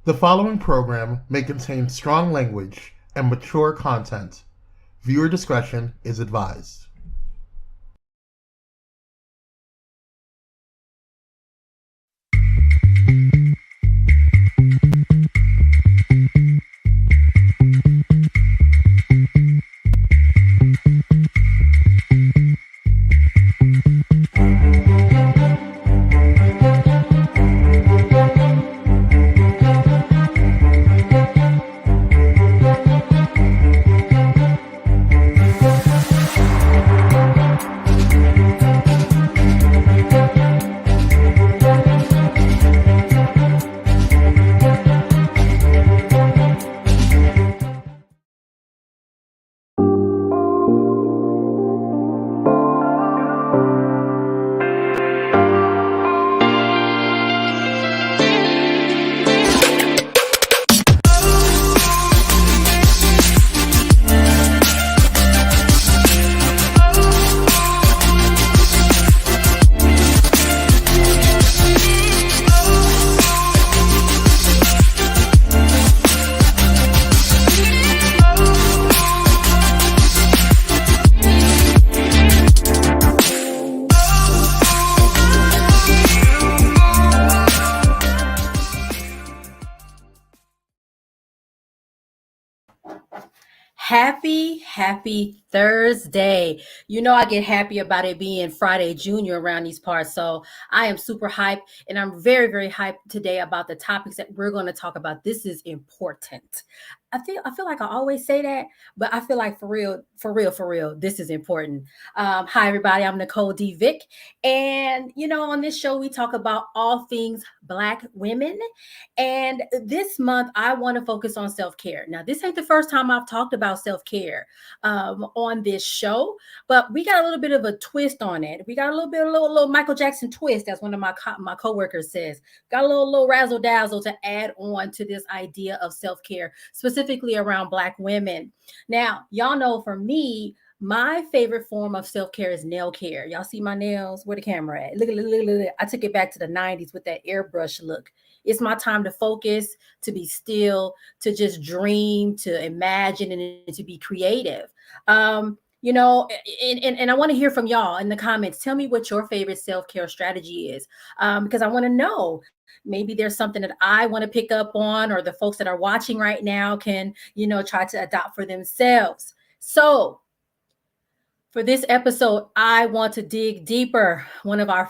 The following program may contain strong language and mature content. Viewer discretion is advised. Happy Thursday. You know I get happy about it being Friday Junior around these parts. So I am super hyped, and I'm very, very hyped today about the topics that we're going to talk about. This is important. I feel like I always say that, but I feel like for real, this is important. Hi everybody, I'm NicoleDVick. And on this show we talk about all things Black women. And this month, I want to focus on self care. Now, this ain't the first time I've talked about self care on this show, but we got a little bit of a twist on it. We got a little Michael Jackson twist, as one of my coworkers says. Got a little razzle dazzle to add on to this idea of self care, specifically around Black women. Now, y'all know for me, my favorite form of self-care is nail care. Y'all see my nails? Where the camera at? Look. I took it back to the 90s with that airbrush look. It's my time to focus, to be still, to just dream, to imagine, and to be creative. And I want to hear from y'all in the comments. Tell me what your favorite self-care strategy is, because I want to know. Maybe there's something that I want to pick up on, or the folks that are watching right now can, try to adopt for themselves. So, for this episode, I want to dig deeper. One of my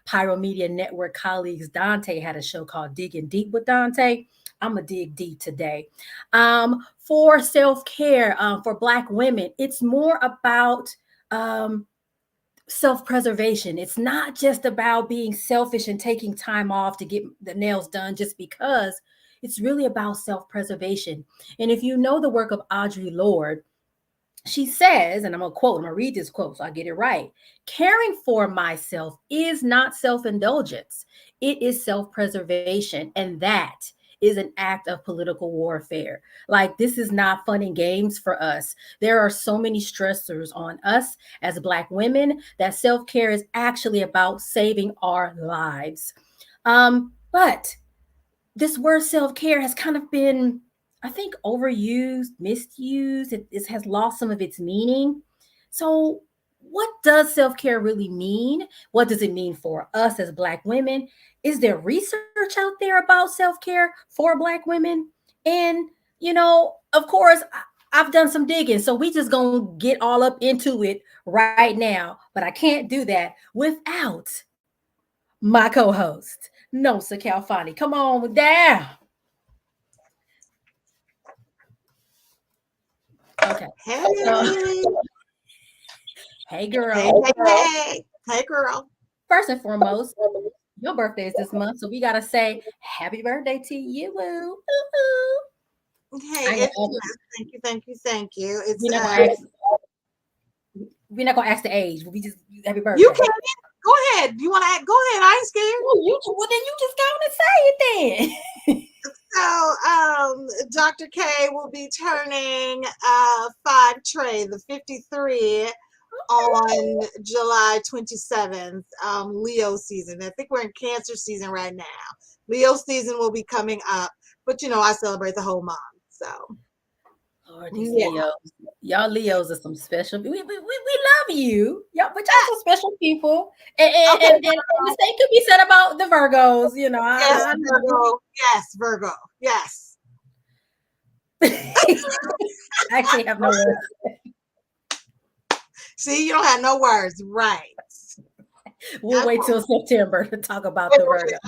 Pyro Media Network colleagues, Dante, had a show called Digging Deep with Dante. I'm going to dig deep today. For self-care, for Black women, it's more about self-preservation. It's not just about being selfish and taking time off to get the nails done just because. It's really about self-preservation. And if you know the work of Audre Lorde, she says, and I'm going to read this quote so I get it right. Caring for myself is not self-indulgence. It is self-preservation. And that is an act of political warfare. Like, this is not fun and games for us. There are so many stressors on us as Black women that self-care is actually about saving our lives. But this word self-care has kind of been, I think, overused, misused. It has lost some of its meaning. So, what does self care really mean? What does it mean for us as Black women? Is there research out there about self care for Black women? And, of course, I've done some digging. So, we just going to get all up into it right now. But I can't do that without my co host, Nomsa Khalfani. Come on down. Okay. Hey. Hey, girl. Hey, girl. First and foremost, your birthday is this month, so we gotta say happy birthday to you. Hey, thank you. It's we're not gonna ask the age, but we just happy birthday. You can go ahead. You want to go ahead? I ain't scared. Well, then you just go and say it then. So, Dr. K will be turning 5 Trey, the 53, on July 27th, Leo season. I think we're in Cancer season right now. Leo season will be coming up, but I celebrate the whole month. So, Lord, these Leos, y'all Leos are some special. We love you, y'all, but y'all some special people. And the same could be said about the Virgos. Yes, Virgo. Yes, Virgo. Yes. I actually have no words. See, you don't have no words, right? We'll wait till September to talk about the Virgo. Okay.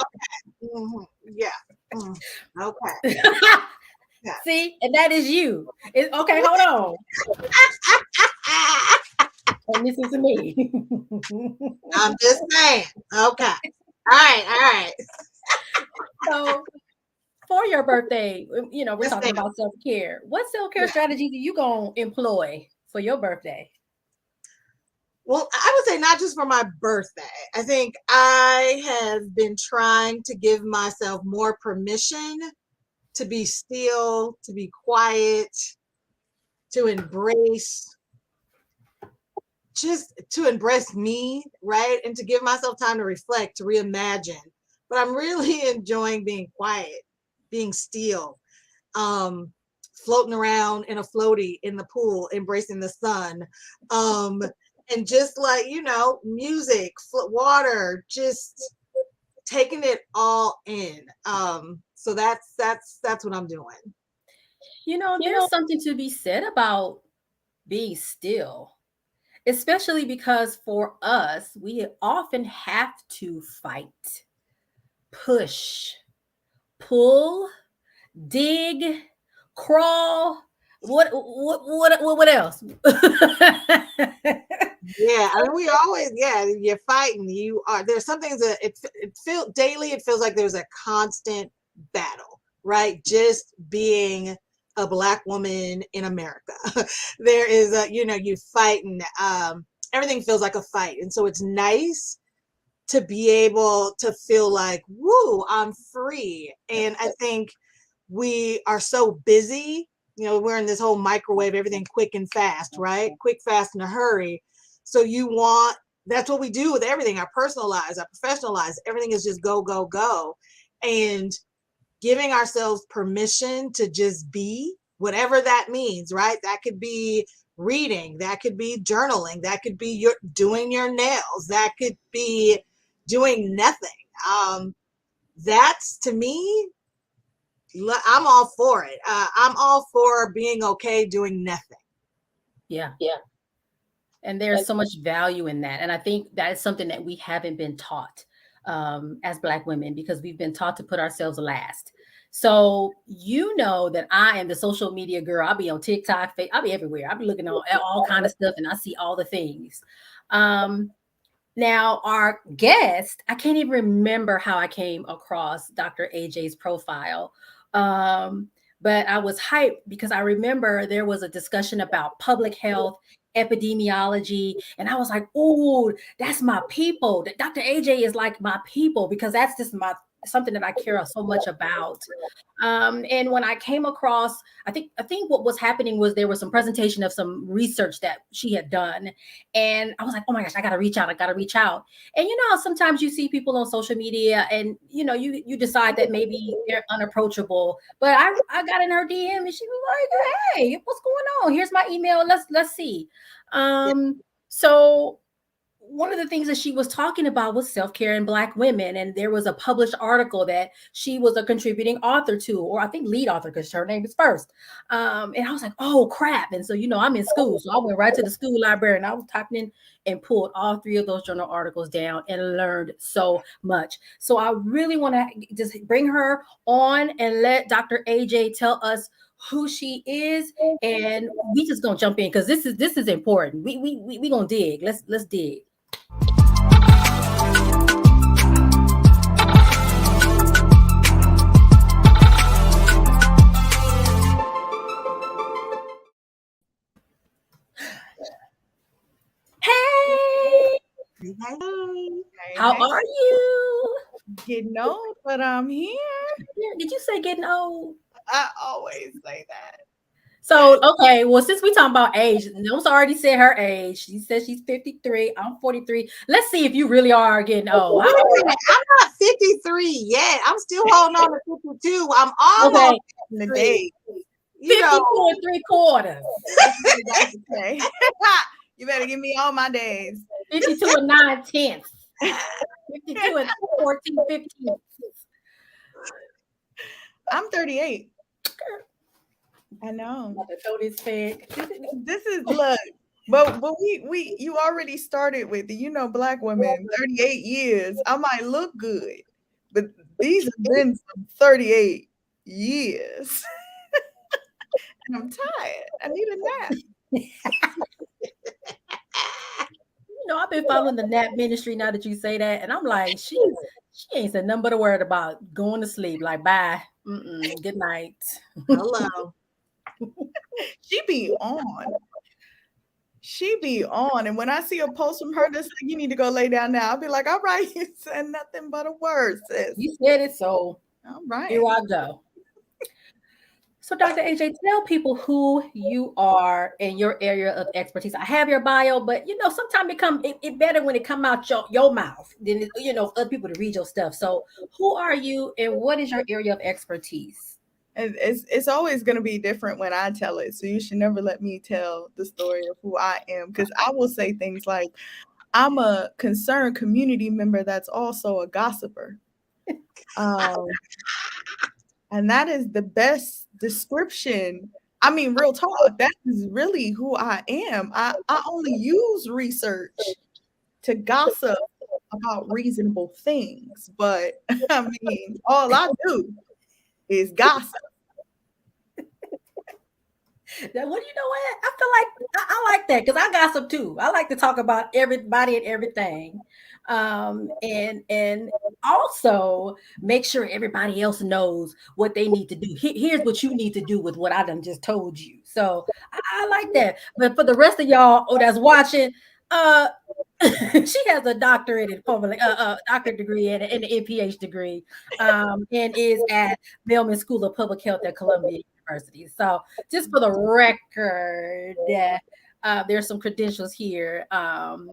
Mm-hmm. Yeah. Mm-hmm. Okay. Yeah. See, and that is you. Okay, hold on. And this is me. I'm just saying. Okay. All right. So, for your birthday, we're talking about self-care. What self-care strategies are you going to employ for your birthday? Well, I would say not just for my birthday. I think I have been trying to give myself more permission to be still, to be quiet, to embrace me, right? And to give myself time to reflect, to reimagine. But I'm really enjoying being quiet, being still, floating around in a floaty in the pool, embracing the sun. And just like, music, water, just taking it all in. So that's what I'm doing. There's something to be said about being still, especially because for us, we often have to fight, push, pull, dig, crawl. What else? Yeah, I mean, we always, you're fighting. There's some things that it feels like there's a constant battle, right? Just being a Black woman in America. There is you fighting. Everything feels like a fight. And so it's nice to be able to feel like, woo, I'm free. And I think we are so busy, we're in this whole microwave, everything quick and fast, right? Quick, fast, in a hurry. So that's what we do with everything, our personal lives, our professional lives, everything is just go, go, go. And giving ourselves permission to just be, whatever that means, right? That could be reading, that could be journaling, that could be doing your nails, that could be doing nothing. That's, to me, I'm all for it. I'm all for being okay doing nothing. Yeah. And there's so much value in that. And I think that is something that we haven't been taught as Black women, because we've been taught to put ourselves last. So that I am the social media girl. I'll be on TikTok, I'll be everywhere. I'll be looking at all kind of stuff, and I see all the things. Now, our guest, I can't even remember how I came across Dr. AJ's profile. But I was hyped because I remember there was a discussion about public health, epidemiology, and I was like, oh, that's my people. Dr. AJ is like my people, because that's just something that I care so much about. And when I came across, I think what was happening was there was some presentation of some research that she had done. And I was like, oh my gosh, I got to reach out. And sometimes you see people on social media and, you decide that maybe they're unapproachable. But I got in her DM and she was like, hey, what's going on? Here's my email. Let's see. So one of the things that she was talking about was self-care in Black women. And there was a published article that she was a contributing author to, or I think lead author, because her name is first. And I was like, oh, crap. And so, I'm in school. So I went right to the school library and I was typing in and pulled all 3 of those journal articles down and learned so much. So I really want to just bring her on and let Dr. AJ tell us who she is, and we just gonna jump in because this is important. We gonna dig. Let's dig. Hey, how are you? Getting old, but I'm here. Did you say getting old? I always say that. So, okay, well, since we talking about age, Nomsa already said her age. She said she's 53. I'm 43. Let's see if you really are getting old. Wait a minute, I'm not 53 yet. I'm still holding on to 52. I'm almost Okay, in the day. 52 and 3/4. Okay. You better give me all my days. 52 and 9/10. 52 and 14, 15. I'm 38. I know. About to throw this fag. This is look, but we you already started with Black women 38 years. I might look good, but these have been some 38 years. And I'm tired. I need a nap. I've been following the nap ministry now that you say that, and I'm like, she ain't said nothing but a word about going to sleep. Like, bye, good night. Hello. She be on. And when I see a post from her that's like, you need to go lay down now, I'll be like, all right, you said nothing but a word, sis. You said it, so all right. Here I go. So, Dr. AJ, tell people who you are in your area of expertise. I have your bio, but sometimes it better when it come out your mouth than other people to read your stuff. So, who are you, and what is your area of expertise? It's always going to be different when I tell it. So you should never let me tell the story of who I am, because I will say things like, I'm a concerned community member that's also a gossiper. And that is the best description. I mean, real talk, that is really who I am. I only use research to gossip about reasonable things. But I mean, all I do is gossip. Well, you know what? I feel like I like that because I gossip too. I like to talk about everybody and everything, and also make sure everybody else knows what they need to do. Here's what you need to do with what I done just told you. So I like that. But for the rest of y'all that's watching, she has a doctorate in public, doctorate degree and an MPH degree, and is at Bellman School of Public Health at Columbia University. So, just for the record, there's some credentials here, and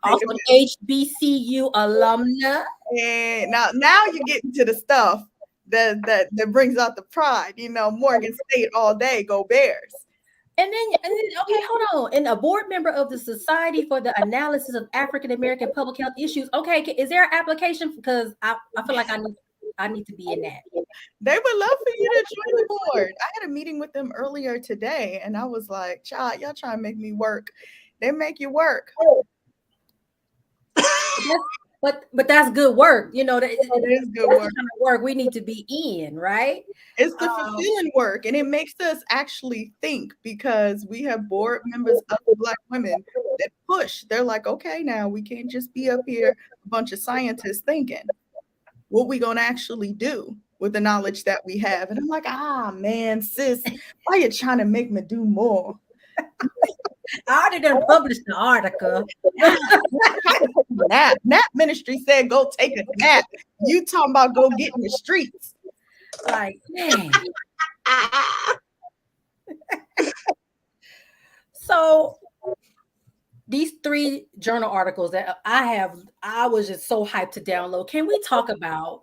also an HBCU alumna. And now you're getting to the stuff that brings out the pride. Morgan State all day, go Bears. And then, okay, hold on. And a board member of the Society for the Analysis of African American Public Health Issues. Okay, is there an application? Because I feel like I need to be in that. They would love for you to join the board. I had a meeting with them earlier today, and I was like, "Child, y'all trying to make me work? They make you work." But that's good work. That it is good work. Kind of work we need to be in, right? It's the fulfilling work, and it makes us actually think, because we have board members of Black women that push. They're like, okay, now we can't just be up here, a bunch of scientists thinking. What we gonna actually do with the knowledge that we have? And I'm like, man, sis, why are you trying to make me do more? I already done published the article. Nap ministry said go take a nap. You talking about go get in the streets. Like, man. So these 3 journal articles that I was just so hyped to download. Can we talk about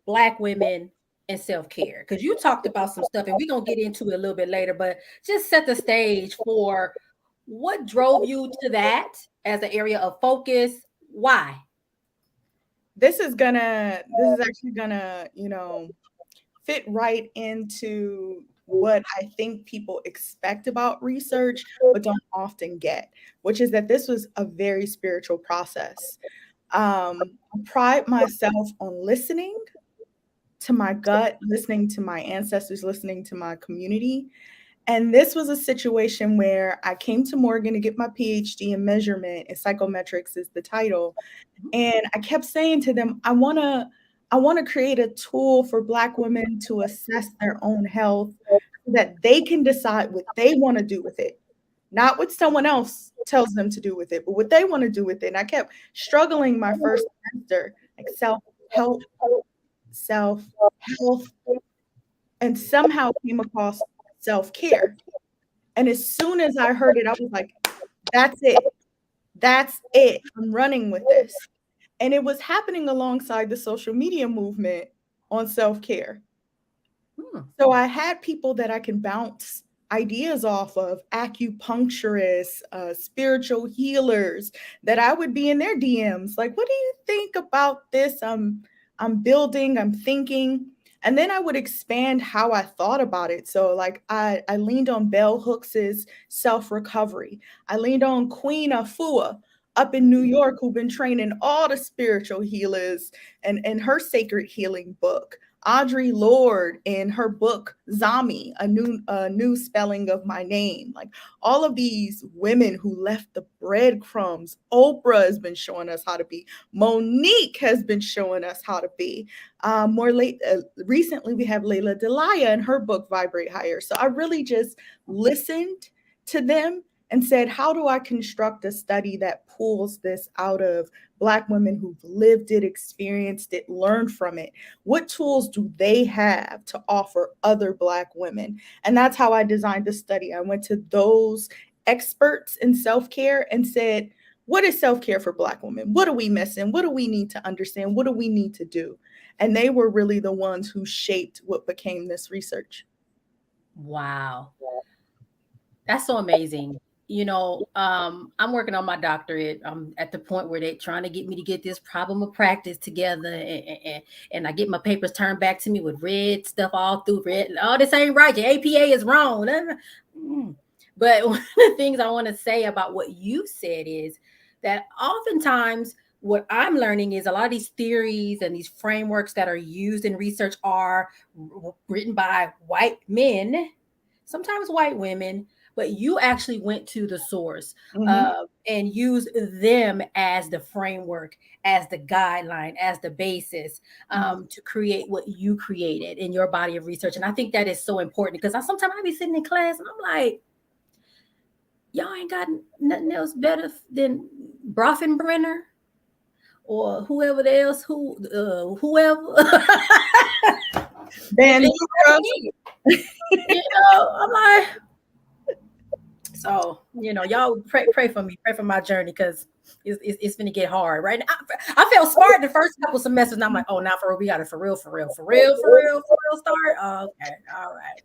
Black women and self-care? Because you talked about some stuff, and we're going to get into it a little bit later, but just set the stage for what drove you to that as an area of focus. Why? This is actually gonna, fit right into what I think people expect about research, but don't often get, which is that this was a very spiritual process. I pride myself on listening to my gut, listening to my ancestors, listening to my community. And this was a situation where I came to Morgan to get my PhD in measurement, and psychometrics is the title. And I kept saying to them, I want to create a tool for Black women to assess their own health so that they can decide what they want to do with it, not what someone else tells them to do with it, but what they want to do with it. And I kept struggling my first semester, like self-health, and somehow came across self-care. And as soon as I heard it, I was like, that's it. That's it. I'm running with this. And it was happening alongside the social media movement on self-care. So I had people that I can bounce ideas off of, acupuncturists, spiritual healers, that I would be in their DMs. Like, what do you think about this? I'm building, I'm thinking. And then I would expand how I thought about it. So like I leaned on Bell Hooks's self-recovery. I leaned on Queen Afua up in New York, who've been training all the spiritual healers, and her sacred healing book. Audre Lorde in her book Zami, a new spelling of my name. Like all of these women who left the breadcrumbs. Oprah has been showing us how to be. Monique has been showing us how to be. Recently we have Layla Delia in her book Vibrate Higher. So I really just listened to them and said, how do I construct a study that pulls this out of Black women who've lived it, experienced it, learned from it? What tools do they have to offer other Black women? And that's how I designed the study. I went to those experts in self-care and said, what is self-care for Black women? What are we missing? What do we need to understand? What do we need to do? And they were really the ones who shaped what became this research. Wow. That's so amazing. You know, I'm working on my doctorate. I'm at the point where they're trying to get me to get this problem of practice together, and I get my papers turned back to me with red stuff all through red. Oh, this ain't right. Your APA is wrong. But one of the things I want to say about what you said is that oftentimes what I'm learning is a lot of these theories and these frameworks that are used in research are written by white men, sometimes white women, but you actually went to the source and used them as the framework, as the guideline, as the basis to create what you created in your body of research. And I think that is so important because sometimes I be sitting in class and I'm like, y'all ain't got nothing else better than Brofenbrenner or whoever else, whoever. Ben, I'm like, so, y'all pray for me, pray for my journey, because it's going to get hard, right? I felt smart the first couple semesters, and I'm like, oh, now for real, we got to for real start. Okay, all right.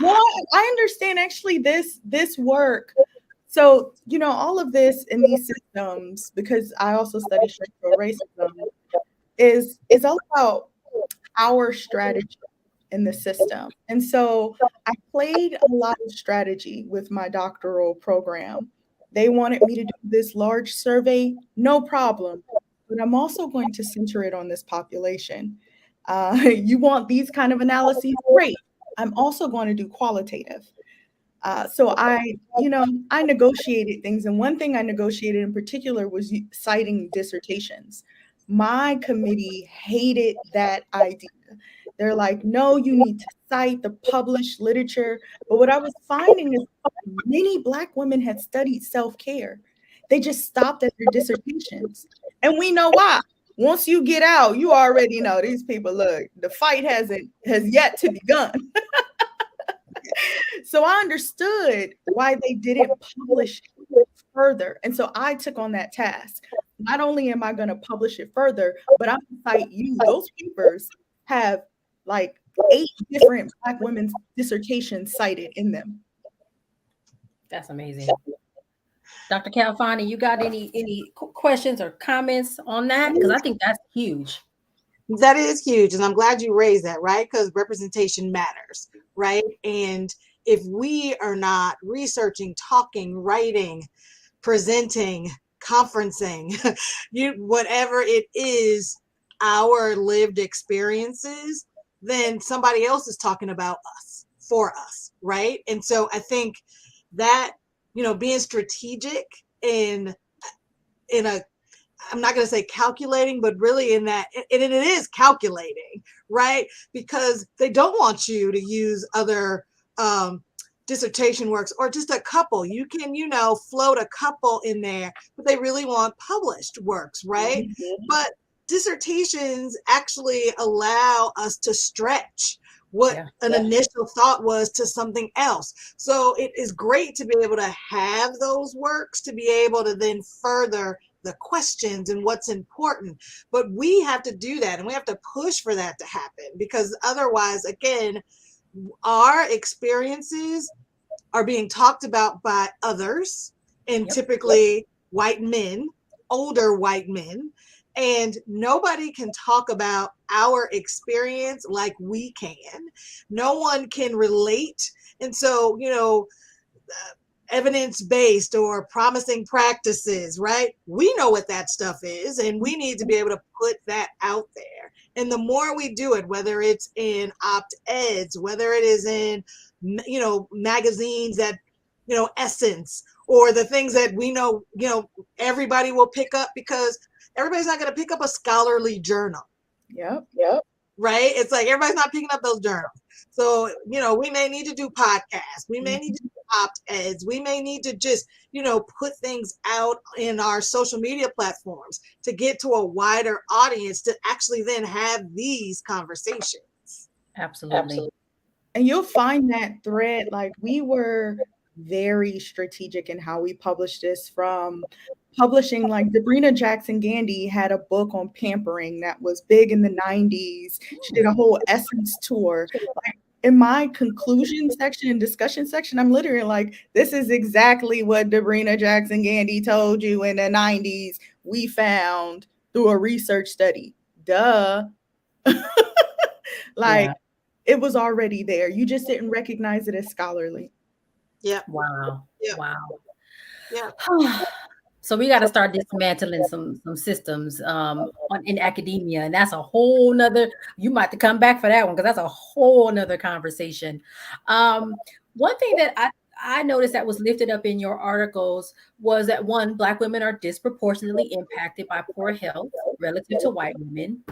Well, I understand actually this work. So, all of this in these systems, because I also study structural racism, is all about our strategy in the system. And so I played a lot of strategy with my doctoral program. They wanted me to do this large survey, no problem. But I'm also going to center it on this population. You want these kind of analyses? Great. I'm also going to do qualitative. So I negotiated things. And one thing I negotiated in particular was citing dissertations. My committee hated that idea. They're like, no, you need to cite the published literature. But what I was finding is many Black women had studied self-care. They just stopped at their dissertations. And we know why. Once you get out, you already know these people, look, the fight has yet to begun. So I understood why they didn't publish further. And so I took on that task. Not only am I going to publish it further, but I'm going to cite you. Those papers have like 8 different Black women's dissertations cited in them. That's amazing. Dr. Khalfani, you got any questions or comments on that? Because I think that's huge. That is huge. And I'm glad you raised that, right? Because representation matters, right? And if we are not researching, talking, writing, presenting, conferencing, whatever it is, our lived experiences, then somebody else is talking about us for us, right? And so I think that, being strategic in a, I'm not going to say calculating, but really in that, and it is calculating, right? Because they don't want you to use other dissertation works or just a couple. You can, float a couple in there, but they really want published works, right? Mm-hmm. But dissertations actually allow us to stretch, what an initial thought was to something else. So it is great to be able to have those works, to be able to then further the questions and what's important. But we have to do that, and we have to push for that to happen, because otherwise, again, our experiences are being talked about by others, and typically white men, older white men, and nobody can talk about our experience like we can. No one can relate. And so, evidence-based or promising practices, right? We know what that stuff is, and we need to be able to put that out there. And the more we do it, whether it's in opt-eds, whether it is in, magazines that, Essence, or the things that we know, everybody will pick up, because everybody's not going to pick up a scholarly journal. Yep. Right? It's like everybody's not picking up those journals. So, we may need to do podcasts. We may need to do opt-eds. We may need to just, put things out in our social media platforms to get to a wider audience, to actually then have these conversations. Absolutely. And you'll find that thread, like, we were very strategic in how we published this, from publishing, like Debrina Jackson Gandy had a book on pampering that was big in the 90s. She did a whole Essence tour. Like, in my conclusion section and discussion section, I'm literally like, this is exactly what Debrina Jackson Gandy told you in the 90s. We found through a research study. Duh. It was already there. You just didn't recognize it as scholarly. Yeah. Wow. Yep. Wow. Yeah. So we got to start dismantling some systems in academia, and that's a whole nother. You might have to come back for that one, because that's a whole nother conversation. One thing that I noticed that was lifted up in your articles was that, one, Black women are disproportionately impacted by poor health relative to white women.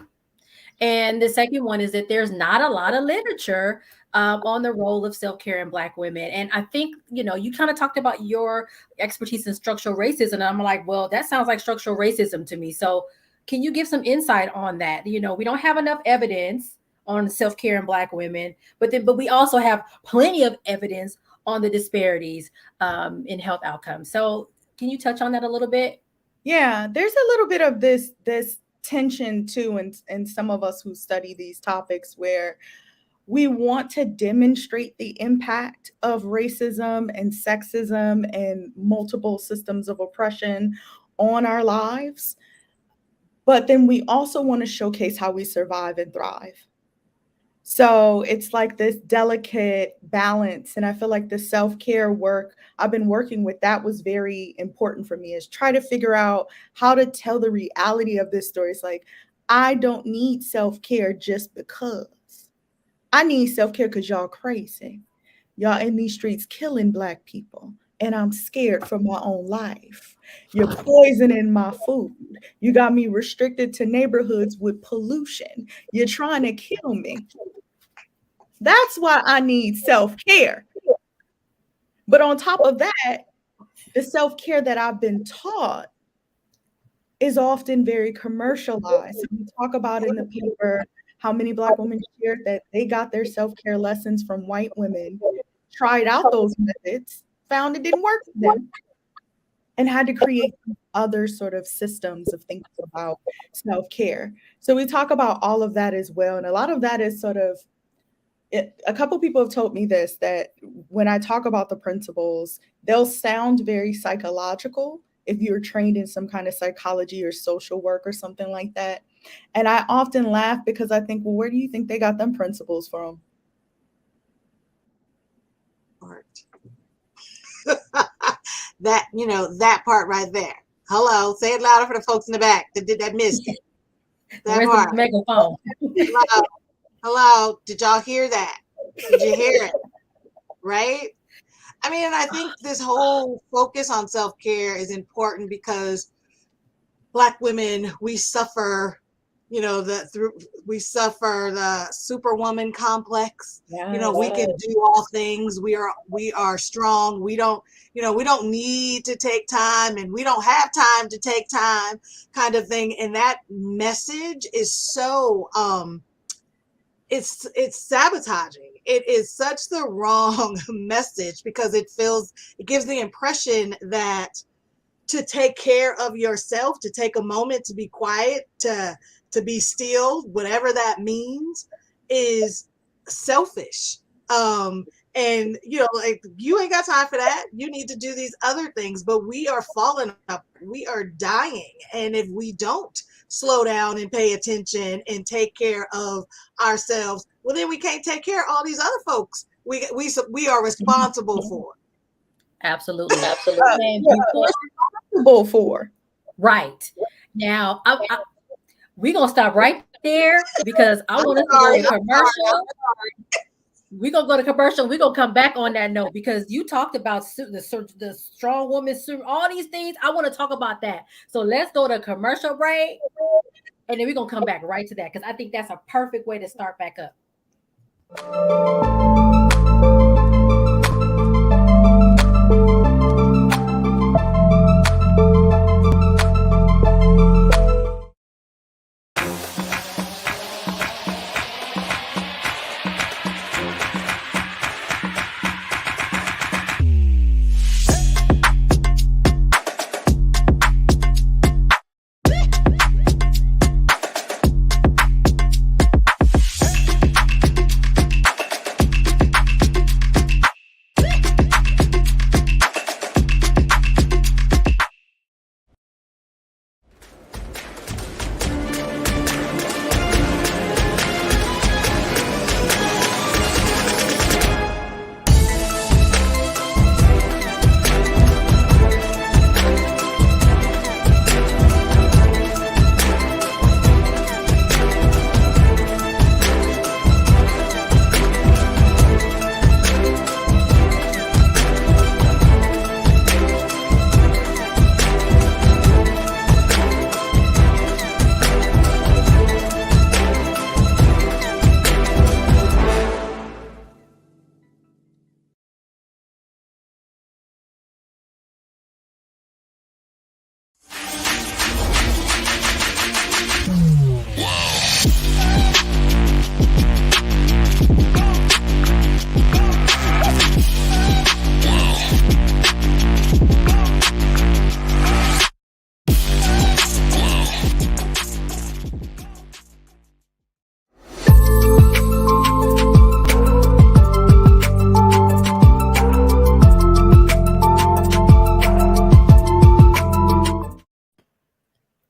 And the second one is that there's not a lot of literature on the role of self-care in Black women. And I think, you kind of talked about your expertise in structural racism. And I'm like, well, that sounds like structural racism to me. So can you give some insight on that? We don't have enough evidence on self-care in Black women, but we also have plenty of evidence on the disparities in health outcomes. So can you touch on that a little bit? Yeah, there's a little bit of this tension too, and some of us who study these topics, where we want to demonstrate the impact of racism and sexism and multiple systems of oppression on our lives, but then we also want to showcase how we survive and thrive. So it's like this delicate balance. And I feel like the self-care work I've been working with, that was very important for me, is try to figure out how to tell the reality of this story. It's like, I don't need self-care just because. I need self-care because y'all crazy. Y'all in these streets killing Black people. And I'm scared for my own life. You're poisoning my food. You got me restricted to neighborhoods with pollution. You're trying to kill me. That's why I need self-care. But on top of that, the self-care that I've been taught is often very commercialized. So we talk about in the paper how many Black women shared that they got their self-care lessons from white women, tried out those methods, found it didn't work for them, and had to create other sort of systems of thinking about self-care. So we talk about all of that as well. And a lot of that is sort of, a couple people have told me this, that when I talk about the principles, they'll sound very psychological if you're trained in some kind of psychology or social work or something like that. And I often laugh because I think, well, where do you think they got them principles from? That part right there. Hello, say it louder for the folks in the back that missed it. That Where's part. the megaphone? Hello, did y'all hear that? Did you hear it? Right? I mean, and I think this whole focus on self-care is important because Black women, we suffer, we suffer the superwoman complex. Yes. We can do all things. We are strong. We don't need to take time, and we don't have time to take time, kind of thing. And that message is so it's sabotaging. It is such the wrong message, because it gives the impression that to take care of yourself, to take a moment to be quiet, to be still, whatever that means, is selfish. And like, you ain't got time for that. You need to do these other things. But we are falling up. We are dying. And if we don't slow down and pay attention and take care of ourselves, well, then we can't take care of all these other folks we are responsible for. Absolutely. And responsible for. Right. Now, we're going to stop right there, because I want us to go to commercial. We're going to go to commercial. We're going to come back on that note, because you talked about the strong woman, all these things. I want to talk about that. So let's go to commercial break, and then we're going to come back right to that, because I think that's a perfect way to start back up.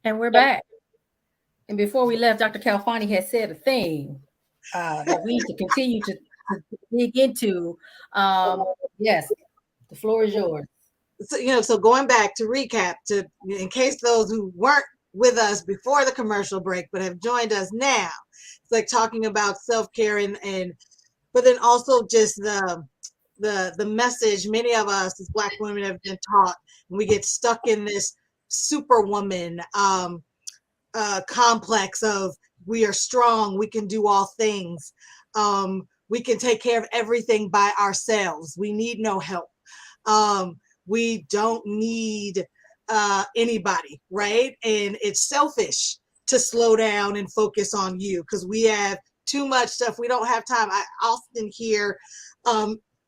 And we're back. And before we left, Dr. Khalfani had said a thing that we need to continue to dig into. Yes, the floor is yours. So going back to recap, in case those who weren't with us before the commercial break but have joined us now, it's like talking about self-care and but then also just the message many of us as Black women have been taught, and we get stuck in this superwoman complex of, we are strong, we can do all things, we can take care of everything by ourselves, we need no help, we don't need anybody, right? And it's selfish to slow down and focus on you, because we have too much stuff, we don't have time. I often hear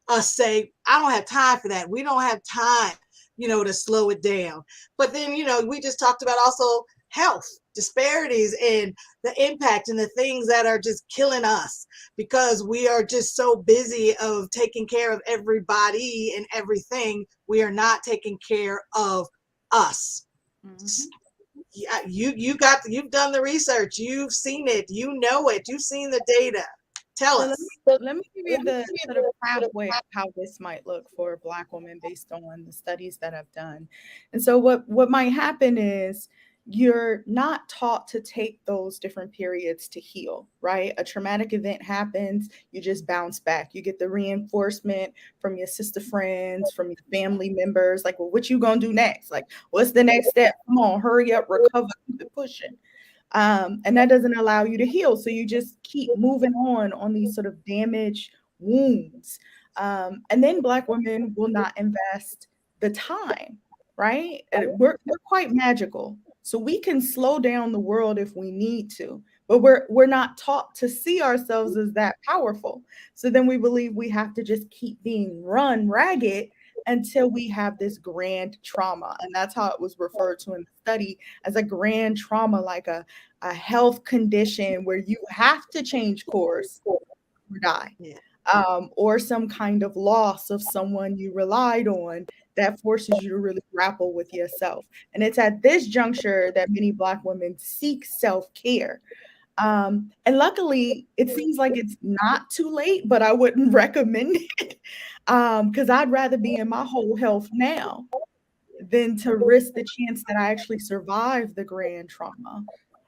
us say, I don't have time for that, we don't have time, to slow it down. But then, we just talked about also health disparities and the impact and the things that are just killing us, because we are just so busy of taking care of everybody and everything. We are not taking care of us. Mm-hmm. Yeah, you've done the research, you've seen it, you know it, you've seen the data. Tell us. Let me give you the sort of pathway of how this might look for Black women based on the studies that I've done. And so what might happen is, you're not taught to take those different periods to heal, right? A traumatic event happens, you just bounce back. You get the reinforcement from your sister friends, from your family members, like, well, what you gonna do next? Like, what's the next step? Come on, hurry up, recover, keep it pushing. And that doesn't allow you to heal. So you just keep moving on these sort of damaged wounds. And then Black women will not invest the time, right? And we're quite magical. So we can slow down the world if we need to, but we're not taught to see ourselves as that powerful. So then we believe we have to just keep being run ragged until we have this grand trauma. And that's how it was referred to in the study, as a grand trauma, like a health condition where you have to change course or die. Yeah. Or some kind of loss of someone you relied on that forces you to really grapple with yourself. And it's at this juncture that many Black women seek self-care. And luckily, it seems like it's not too late, but I wouldn't recommend it, because I'd rather be in my whole health now than to risk the chance that I actually survive the grand trauma.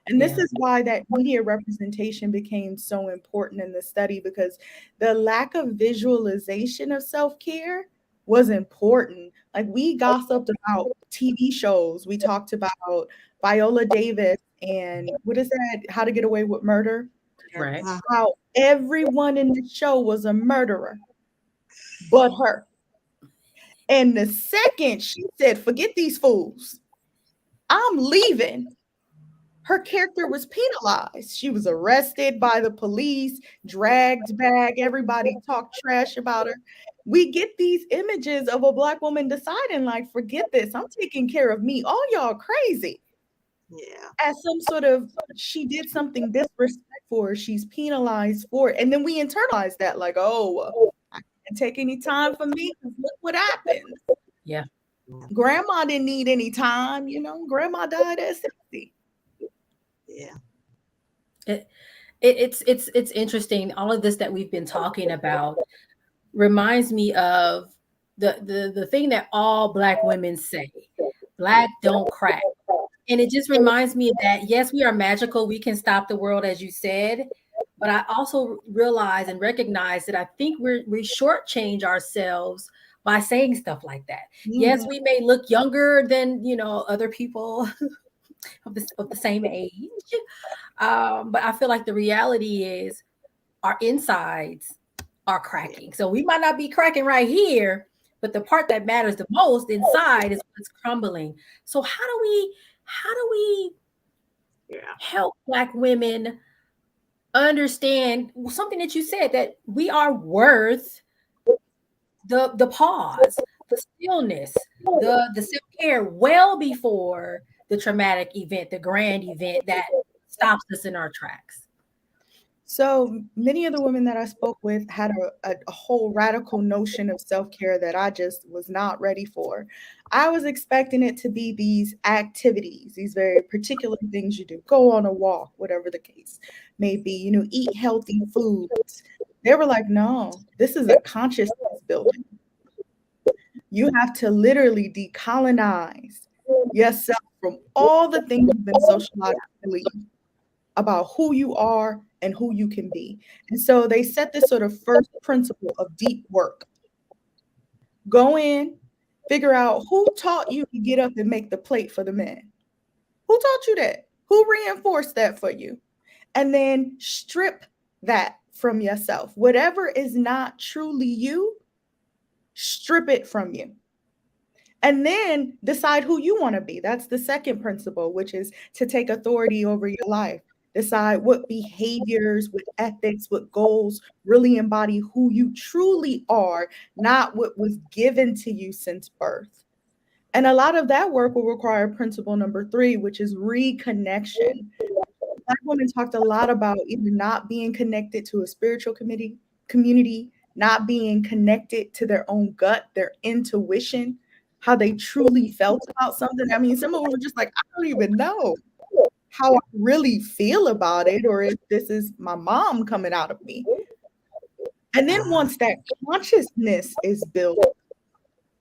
And this Yeah. is why that media representation became so important in the study, because the lack of visualization of self-care was important. Like, we gossiped about TV shows. We talked about Viola Davis and what is that? How to Get Away with Murder. Right. How everyone in the show was a murderer but her. And the second she said, "Forget these fools, I'm leaving," her character was penalized. She was arrested by the police, dragged back. Everybody talked trash about her. We get these images of a Black woman deciding, like, forget this, I'm taking care of me. All y'all crazy. Yeah. As some sort of, she did something disrespectful, or she's penalized for it. And then we internalize that, like, oh, I can't take any time for me because look what happened. Yeah. Grandma didn't need any time, grandma died at 60. Yeah. It's interesting. All of this that we've been talking about reminds me of the thing that all Black women say: Black don't crack. And it just reminds me that, yes, we are magical. We can stop the world, as you said. But I also realize and recognize that I think we shortchange ourselves by saying stuff like that. Yes, we may look younger than other people of the same age, but I feel like the reality is our insides are cracking. So we might not be cracking right here, but the part that matters the most inside is what's crumbling. So how do we help Black women understand something that you said, that we are worth the pause, the stillness, the self-care well before the traumatic event, the grand event that stops us in our tracks? So many of the women that I spoke with had a whole radical notion of self-care that I just was not ready for. I was expecting it to be these activities, these very particular things you do: go on a walk, whatever the case may be, eat healthy foods. They were like, no, this is a consciousness building. You have to literally decolonize yourself from all the things you've been socialized to believe about who you are and who you can be. And so they set this sort of first principle of deep work. Go in, figure out who taught you to get up and make the plate for the men. Who taught you that? Who reinforced that for you? And then strip that from yourself. Whatever is not truly you, strip it from you. And then decide who you want to be. That's the second principle, which is to take authority over your life. Decide what behaviors, what ethics, what goals really embody who you truly are, not what was given to you since birth. And a lot of that work will require principle number 3, which is reconnection. Black women talked a lot about either not being connected to a spiritual community, not being connected to their own gut, their intuition, how they truly felt about something. I mean, some of them were just like, I don't even know how I really feel about it, or if this is my mom coming out of me. And then once that consciousness is built,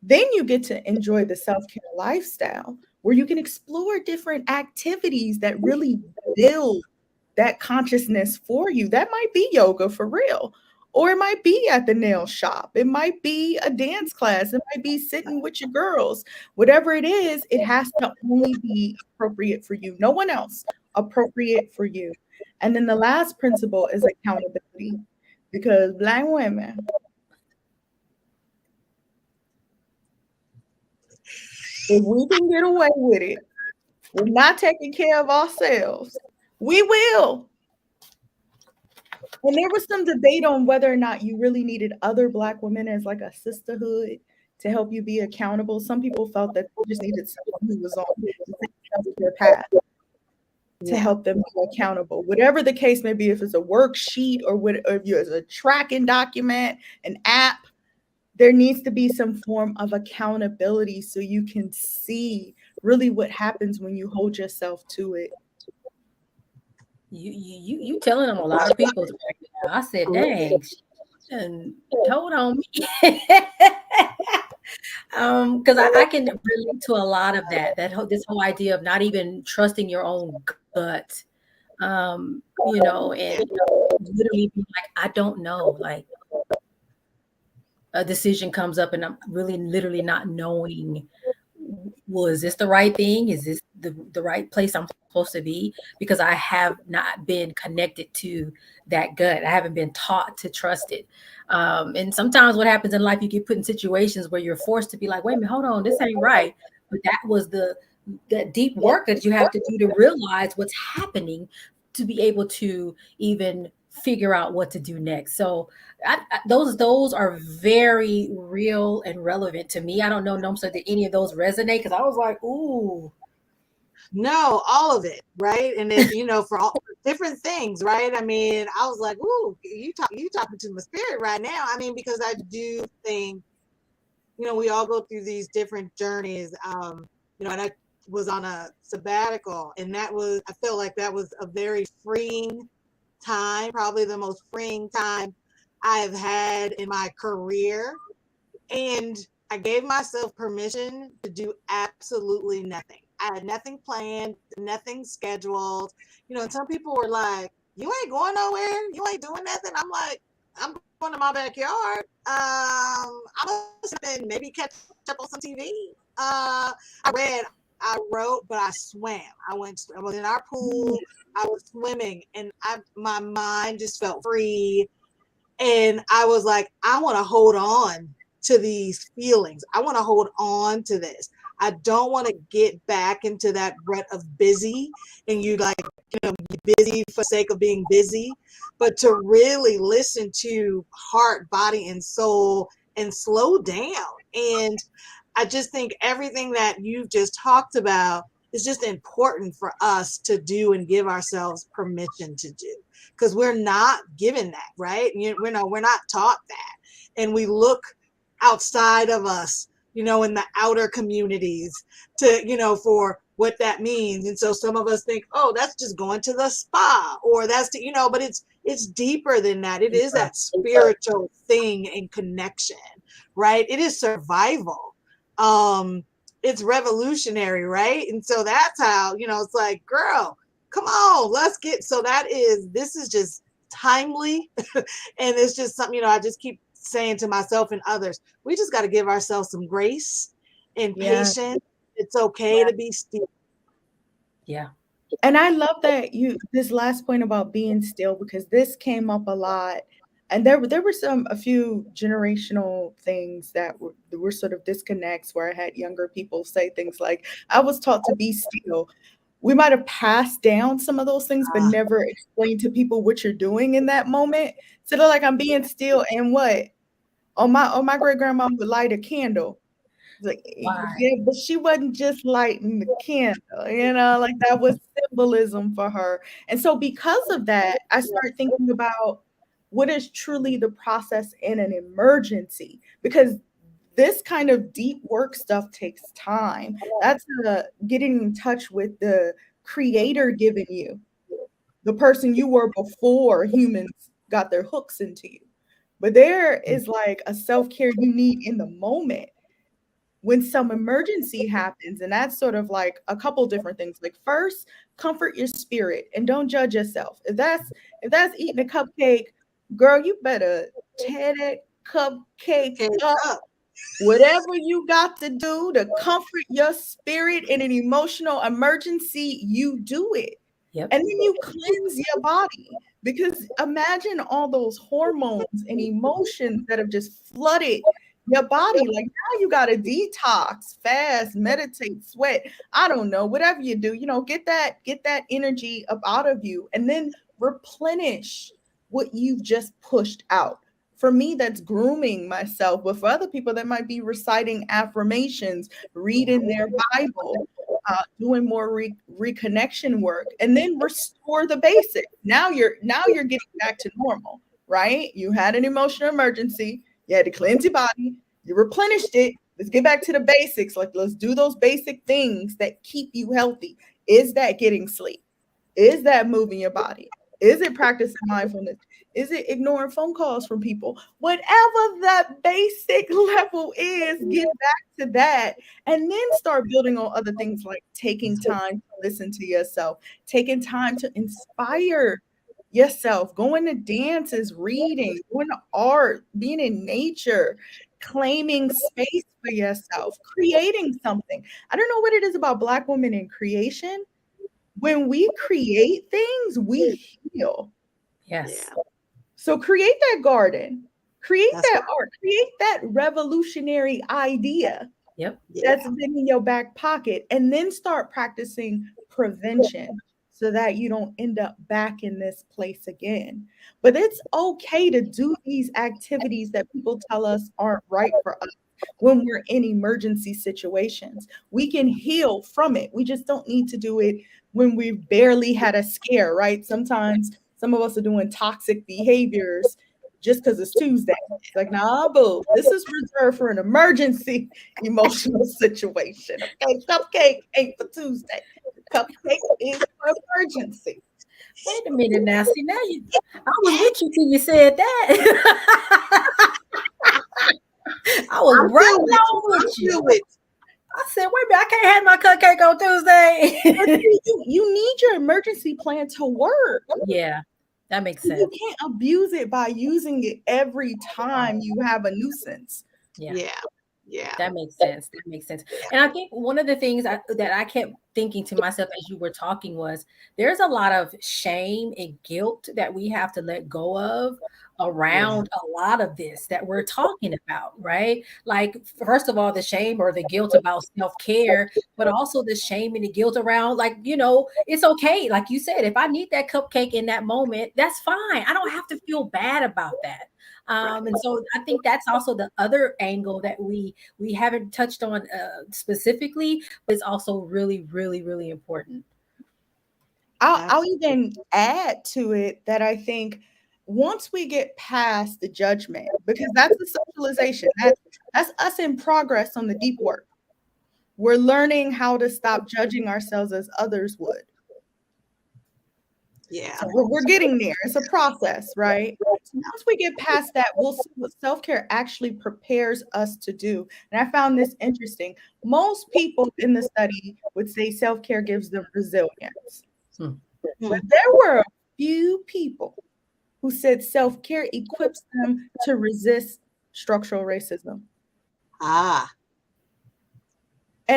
then you get to enjoy the self-care lifestyle, where you can explore different activities that really build that consciousness for you. That might be yoga for real, or it might be at the nail shop. It might be a dance class. It might be sitting with your girls. Whatever it is, it has to only be appropriate for you. No one else. Appropriate for you. And then the last principle is accountability, because Black women, if we can get away with it, we're not taking care of ourselves, we will. And there was some debate on whether or not you really needed other Black women as like a sisterhood to help you be accountable. Some people felt that you just needed someone who was on the same self-care path to help them be accountable. Whatever the case may be, if it's a worksheet or if it's a tracking document, an app, there needs to be some form of accountability so you can see really what happens when you hold yourself to it. You telling them a lot of people. I said, dang, and hold on me. Because I can relate to a lot of this whole idea of not even trusting your own gut. And literally be like, I don't know, like a decision comes up and I'm really literally not knowing, was this the right thing? Is this the right place I'm supposed to be? Because I have not been connected to that gut. I haven't been taught to trust it. And sometimes what happens in life, you get put in situations where you're forced to be like, wait a minute, hold on, this ain't right. But that was that deep work that you have to do to realize what's happening to be able to even figure out what to do next. So those are very real and relevant to me. I don't know, Nomsa, did any of those resonate? Because I was like, ooh. No, all of it, right? And then, for all different things, right? I mean, I was like, ooh, you talking to my spirit right now. I mean, because I do think, we all go through these different journeys. And I was on a sabbatical, and I felt like that was a very freeing time, probably the most freeing time I've had in my career. And I gave myself permission to do absolutely nothing. I had nothing planned, nothing scheduled. And some people were like, you ain't going nowhere. You ain't doing nothing. I'm like, I'm going to my backyard. I'm going to maybe catch up on some TV. I wrote, but I swam. I was in our pool. I was swimming, and my mind just felt free. And I was like, I want to hold on to these feelings. I want to hold on to this. I don't want to get back into that rut of busy and be busy for the sake of being busy, but to really listen to heart, body, and soul and slow down. And I just think everything that you've just talked about is just important for us to do and give ourselves permission to do, because we're not given that, right? We're not taught that. And we look outside of us, in the outer communities for what that means. And so some of us think, oh, that's just going to the spa, or that's, but it's deeper than that. It is that spiritual thing and connection, right? It is survival. It's revolutionary, right? And so that's how, it's like, girl, come on, this is just timely. And it's just something, I just keep saying to myself and others, we just got to give ourselves some grace and patience. It's okay to be still. Yeah. And I love that this last point about being still, because this came up a lot. And there were a few generational things that were sort of disconnects where I had younger people say things like, I was taught to be still. We might have passed down some of those things, but never explained to people what you're doing in that moment. So they're like, I'm being still, and what? My great grandma would light a candle. Like, yeah, but she wasn't just lighting the candle, like that was symbolism for her. And so because of that, I start thinking about what is truly the process in an emergency, because this kind of deep work stuff takes time. That's getting in touch with the creator giving you, the person you were before humans got their hooks into you. But there is like a self-care you need in the moment when some emergency happens. And that's sort of like a couple different things. Like, first, comfort your spirit and don't judge yourself. If that's eating a cupcake, girl, you better tear that cupcake up. Whatever you got to do to comfort your spirit in an emotional emergency, you do it. Yep. And then you cleanse your body, because imagine all those hormones and emotions that have just flooded your body. Like, now you got to detox, fast, meditate, sweat. I don't know, whatever you do, get that energy up out of you, and then replenish what you've just pushed out. For me, that's grooming myself, but for other people, that might be reciting affirmations, reading their Bible, doing more reconnection work, and then restore the basics. Now you're getting back to normal, right? You had an emotional emergency, you had to cleanse your body, you replenished it. Let's get back to the basics. Like, let's do those basic things that keep you healthy. Is that getting sleep? Is that moving your body? Is it practicing mindfulness? Is it ignoring phone calls from people? Whatever that basic level is, get back to that, and then start building on other things like taking time to listen to yourself, taking time to inspire yourself, going to dances, reading, going to art, being in nature, claiming space for yourself, creating something. I don't know what it is about Black women in creation. When we create things, we heal. Yes. Yeah. So create that garden, create That's that art, create that revolutionary idea Yep. that's been in your back pocket, and then start practicing prevention so that you don't end up back in this place again. But it's okay to do these activities that people tell us aren't right for us when we're in emergency situations. We can heal from it. We just don't need to do it when we've barely had a scare, right? Sometimes some of us are doing toxic behaviors just because it's Tuesday. It's like, nah, boo, this is reserved for an emergency emotional situation. Okay, cupcake ain't for Tuesday. Cupcake is for emergency. Wait a minute now. See, now I was with you till you said that. I was right along with you. I said, wait a minute, I can't have my cupcake on Tuesday. You need your emergency plan to work. Yeah, that makes sense. You can't abuse it by using it every time you have a nuisance. Yeah. That makes sense. That makes sense. And I think one of the things that I kept thinking to myself as you were talking was there's a lot of shame and guilt that we have to let go of around a lot of this that we're talking about, right? Like, first of all, the shame or the guilt about self-care, but also the shame and the guilt around, like, it's okay. Like you said, if I need that cupcake in that moment, that's fine. I don't have to feel bad about that. And so I think that's also the other angle that we haven't touched on specifically, but it's also really, really, really important. I'll even add to it that I think once we get past the judgment, because that's the socialization, that's us in progress on the deep work. We're learning how to stop judging ourselves as others would. Yeah. So we're getting there. It's a process, right? Once we get past that, we'll see what self-care actually prepares us to do. And I found this interesting. Most people in the study would say self-care gives them resilience. But there were a few people who said self-care equips them to resist structural racism. And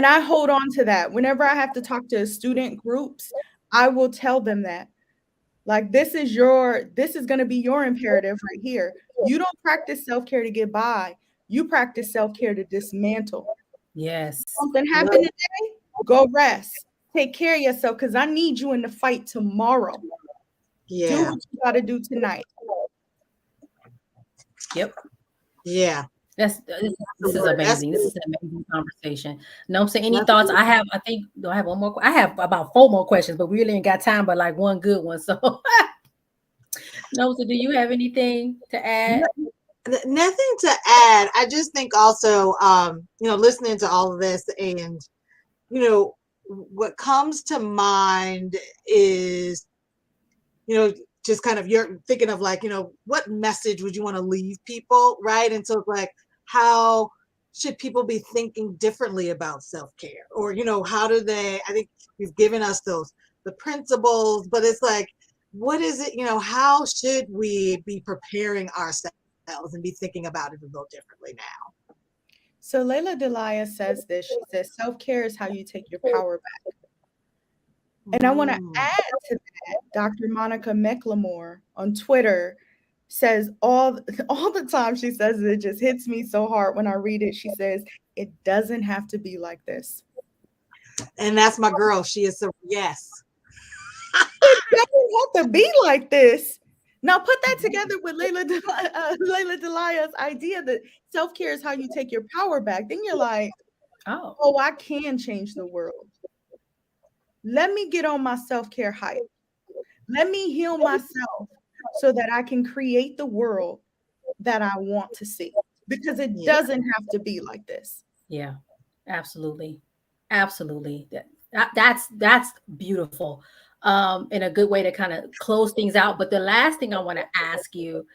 I hold on to that. Whenever I have to talk to student groups, I will tell them that. Like, this is going to be your imperative right here. You don't practice self-care to get by. You practice self-care to dismantle. Yes. Something happened today, go rest. Take care of yourself because I need you in the fight tomorrow. Yeah. Do what you got to do tonight. Yep. Yeah. This is amazing. This is an amazing conversation. Nomsa, any thoughts? I have one more. I have about 4 more questions, but we really ain't got time but like one good one. So Nomsa, do you have anything to add? Nothing to add. I just think also, listening to all of this and, what comes to mind is, just kind of you're thinking of like, what message would you want to leave people, right? And so it's like, how should people be thinking differently about self-care? Or, how do they, I think you've given us the principles, but it's like, what is it, how should we be preparing ourselves and be thinking about it a little differently now? So Layla Delia says this. She says, self-care is how you take your power back. And I want to add to that, Dr. Monica McLemore on Twitter says all the time, she says it just hits me so hard when I read it. She says, it doesn't have to be like this. And that's my girl. She is so, yes. It doesn't have to be like this. Now put that together with Layla Delia's idea that self-care is how you take your power back. Then you're like, oh, I can change the world. Let me get on my self-care hype. Let me heal myself so that I can create the world that I want to see. Because it doesn't have to be like this. Yeah, absolutely. Absolutely. That's beautiful. And a good way to kind of close things out. But the last thing I want to ask you,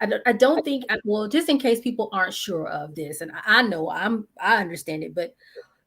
I don't think, well, just in case people aren't sure of this, and I know I understand it, but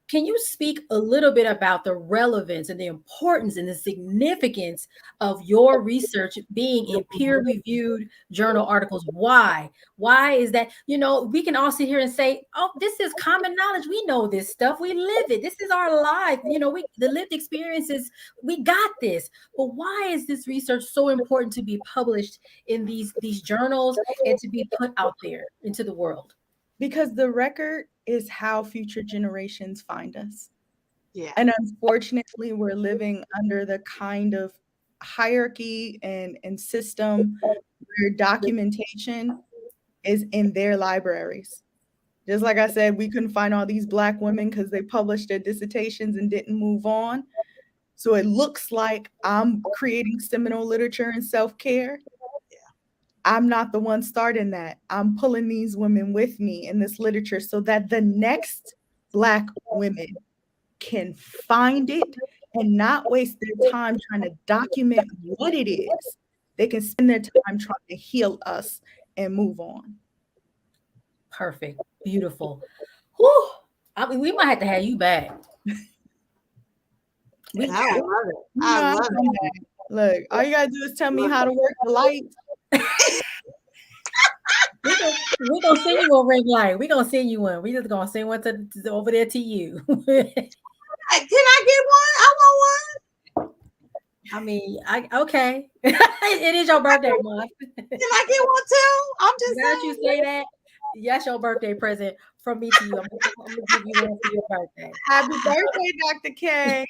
can you speak a little bit about the relevance and the importance and the significance of your research being in peer-reviewed journal articles? Why? Why is that? You know, we can all sit here and say, oh, this is common knowledge. We know this stuff. We live it. This is our life. You know, the lived experiences, we got this. But why is this research so important to be published in these journals and to be put out there into the world? Because the record is how future generations find us. Yeah. And unfortunately, we're living under the kind of hierarchy and system where documentation is in their libraries. Just like I said, we couldn't find all these Black women because they published their dissertations and didn't move on. So it looks like I'm creating seminal literature and self-care. I'm not the one starting that. I'm pulling these women with me in this literature so that the next Black women can find it and not waste their time trying to document what it is. They can spend their time trying to heal us and move on. Perfect. Beautiful. Whew. I mean, we might have to have you back. I love it. I love it. Look, all you gotta do is tell me how to work the lights. We're gonna send you a ring light. We're gonna send you one. We're just gonna send one to over there to you. Can I get one? I want one. I mean, okay. It is your birthday month. Can I get one too? I'm just saying. You say that. That's your birthday present from me to you. I'm gonna give you one for your birthday. Happy birthday, Dr. K.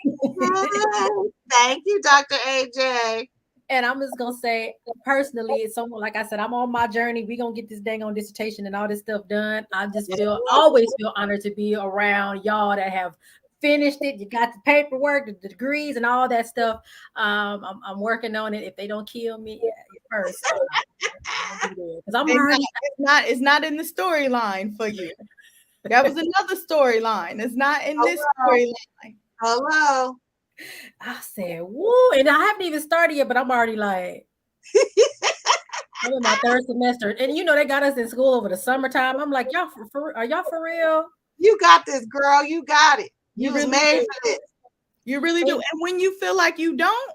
Thank you, Dr. AJ. And I'm just gonna say, personally, it's someone, like I said, I'm on my journey. We're gonna get this dang on dissertation and all this stuff done. I just always feel honored to be around y'all that have finished it. You got the paperwork, the degrees, and all that stuff. I'm working on it. If they don't kill me first, because I'm already. It's not in the storyline for you. That was another storyline. It's not in this storyline. Hello. I said, woo, and I haven't even started yet, but I'm already like, I'm in my third semester. And you know, they got us in school over the summertime. I'm like, y'all are y'all for real? You got this, girl. You got it. You was made for this. You really do. And when you feel like you don't,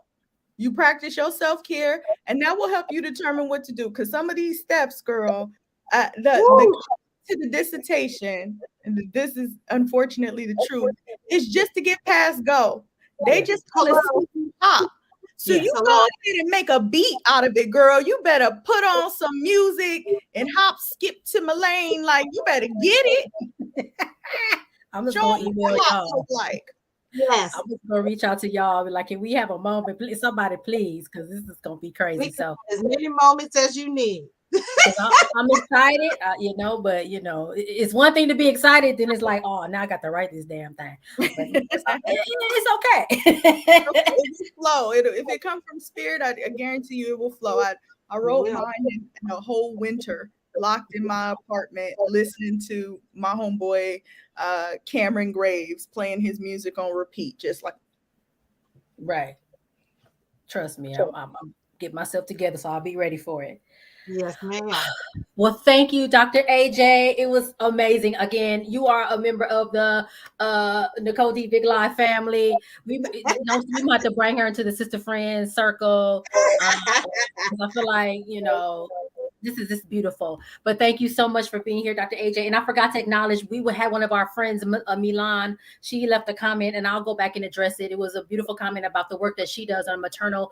you practice your self-care, and that will help you determine what to do. Because some of these steps, girl, to the dissertation, and this is unfortunately the truth, is just to get past go. They just want to see you hop. So you go ahead and make a beat out of it, girl. You better put on some music and hop, skip to my lane. Like, you better get it. I'm just going to email y'all. Yes. I'm just going to reach out to y'all. Like, can we have a moment? Please, somebody, please, because this is going to be crazy. So as many moments as you need. I'm excited, you know, but you know, it's one thing to be excited, then it's like, oh, now I got to write this damn thing. But it's okay. It will flow. If it comes from spirit, I guarantee you it will flow. I wrote mine in a whole winter, locked in my apartment, listening to my homeboy Cameron Graves playing his music on repeat, just like. Right. Trust me, I'm get myself together, so I'll be ready for it. Yes, ma'am. Well, thank you, Dr. AJ. It was amazing. Again, you are a member of the NicoleDVick Live family. We might have to bring her into the sister friend circle. I feel like, you know, this is beautiful. But thank you so much for being here, Dr. AJ. And I forgot to acknowledge, we had one of our friends, Milan. She left a comment, and I'll go back and address it. It was a beautiful comment about the work that she does on maternal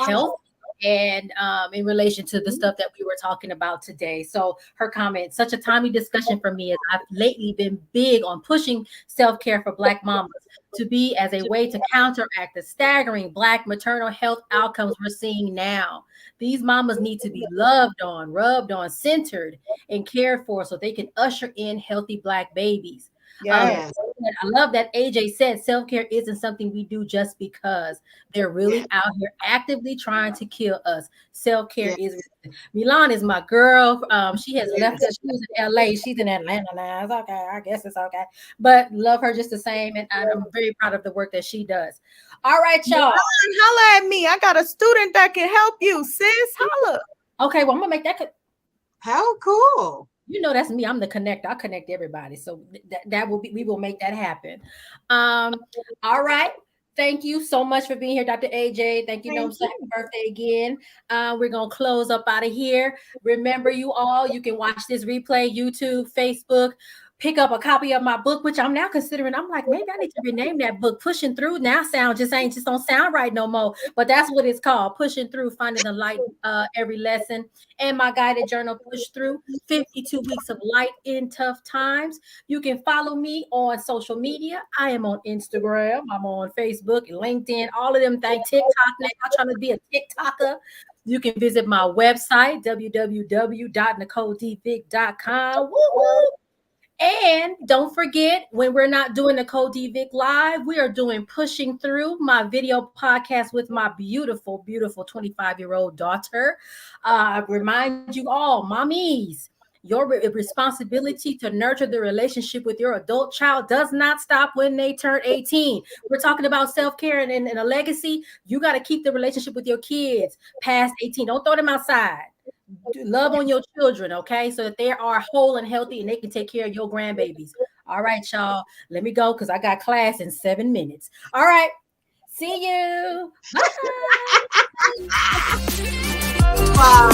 health. and in relation to the stuff that we were talking about today. So her comment, such a timely discussion for me, as I've lately been big on pushing self-care for Black mamas to be as a way to counteract the staggering Black maternal health outcomes we're seeing now. These mamas need to be loved on, rubbed on, centered, and cared for so they can usher in healthy Black babies. Yes. I love that AJ said self-care isn't something we do just because. They're really out here actively trying to kill us. Self-care is. Milan is my girl. She has left us. She was in LA. She's in Atlanta now. It's okay. I guess it's okay. But love her just the same. And I'm very proud of the work that she does. All right, y'all. Holla at me. I got a student that can help you, sis. Holla. Okay, well, I'm going to make that. How cool. You know, that's me. I'm the connector. I'll connect everybody. So that will be, we will make that happen. All right. Thank you so much for being here, Dr. AJ. Thank you, Nomsa. Happy birthday again. We're going to close up out of here. Remember, you all, you can watch this replay, YouTube, Facebook. Pick up a copy of my book, which I'm now considering. I'm like, maybe I need to rename that book. Pushing Through now just don't sound right no more. But that's what it's called. Pushing Through, Finding the Light Every Lesson. And my guided journal, Push Through, 52 Weeks of Light in Tough Times. You can follow me on social media. I am on Instagram. I'm on Facebook and LinkedIn. All of them things. TikTok now. I'm trying to be a TikToker. You can visit my website, www.NicoleDVick.com. Woo-hoo. And don't forget, when we're not doing Nicole D-Vick Live, we are doing Pushing Through, my video podcast with my beautiful, beautiful 25-year-old daughter. Remind you all, mommies, your responsibility to nurture the relationship with your adult child does not stop when they turn 18. We're talking about self-care and a legacy. You got to keep the relationship with your kids past 18. Don't throw them outside. Love on your children, okay, so that they are whole and healthy and they can take care of your grandbabies. All right, y'all, let me go because I got class in 7 minutes. All right, see you. Bye. Wow.